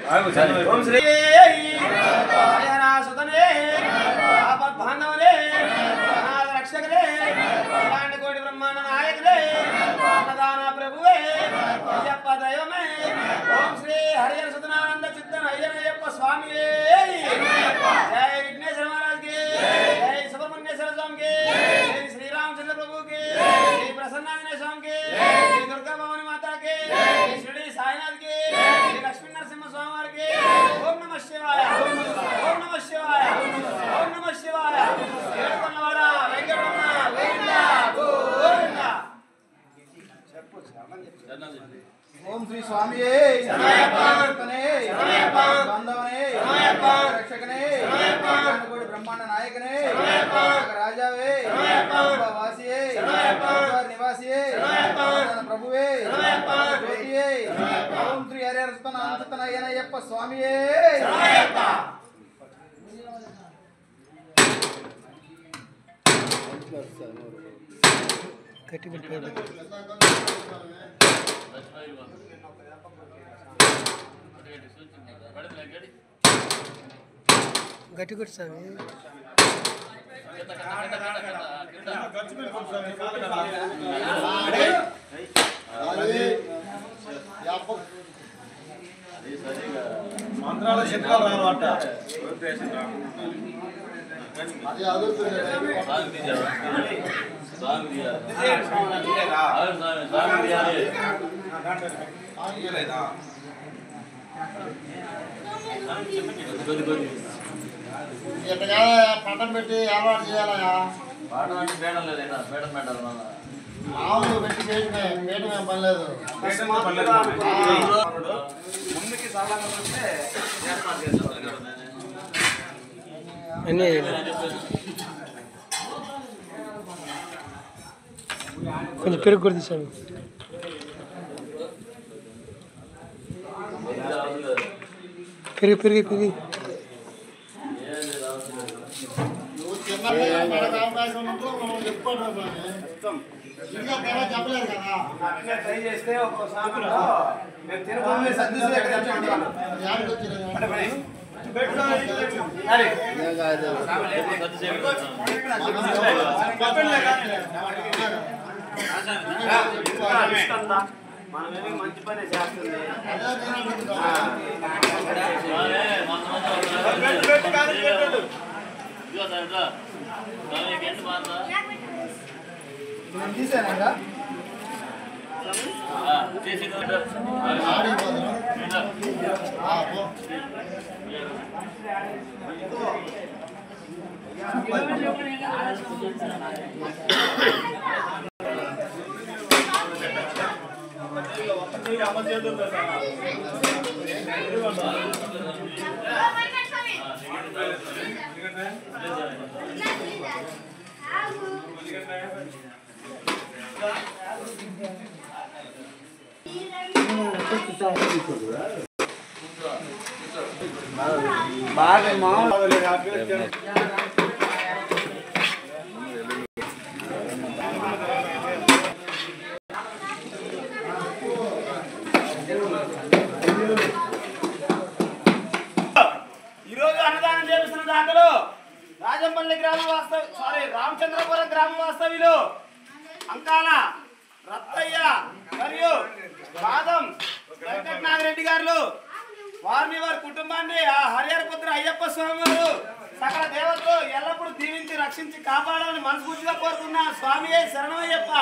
ओम श्री सुतने आपद बांधवने अनाथ रक्षकने अखंड कोटि ब्रह्मांड नायकने अन्नदान प्रभुवे अय्यप्प दैवमे ओम श्री हरिहर सुतनानंद चित्तन अय्यप्प स्वामी जय विघ्नेश्वर महाराज के जय सुब्रह्मण्येश्वर स्वामी के जय श्री रामचंद्र प्रभु के जय प्रसन्नांजनेय स्वामी के जय दुर्गा भवानी माता के जय शिरडी साईनाथ के जय लक्ष्मी नरसिंह स्वामी के ओम नमः शिवाय ओम नमः शिवाय ओम नमः शिवाय ఏడుకొన్నవాడా వెంకటరమణ గోవింద గోవింద ओम श्री स्वामी बांधवने रक्षकने ब्रह्मांड नायकने राजावे वासिये निवासिये प्रभुवे ज्योतिये ओम श्री हरिहरसुतनायनय्यप्प स्वामिये గట్టి కొట్టు స్వామి మంత్రాల చిత్రాలు రావట అది అదురుతుంది పట్టం పెట్టి అలవాటు చేయాలయా పాఠం అంటే పేడం లేదైనా పేడం పెట్టాలి మన ఆవులు పెట్టి పేటమే పని లేదు ముందుకి సాధారణ వస్తే ఏర్పాటు చేస్తారు అన్నీ కొంచెం పెరుగు కూడా తీసాను పెరిగి పెరిగి పెరిగి నువ్వు చిన్న మనకు అవకాశం ఉన్నప్పుడు మనం చెప్పుకోవడం ఇంకా తేడా చెప్పలేదు కదా అట్లా ట్రై చేస్తే ఒక సాగులో నేను తిరుపతి సర్దిసి ఎక్కడ తెచ్చుకుంటాను యాడికి వచ్చింది మనమేమి మంచి పని చేస్తుంది తీసానంగా బాగా మామూలు ఈరోజు అన్నదానం చేస్తున్న దాతలు రాజంపల్లి గ్రామ రామచంద్రపురం గ్రామ వాస్తవ్యులు అంకాల రత్తయ్య మరియు బాదం వెంకట నాగిరెడ్డి గారు వారిని వారి కుటుంబాన్ని ఆ హరిహరపుత్ర అయ్యప్ప స్వామి వారు సకల దేవతలు ఎల్లప్పుడూ దీవించి రక్షించి కాపాడాలని మనస్ఫూర్తిగా కోరుతున్న స్వామియే శరణమయ్యప్ప.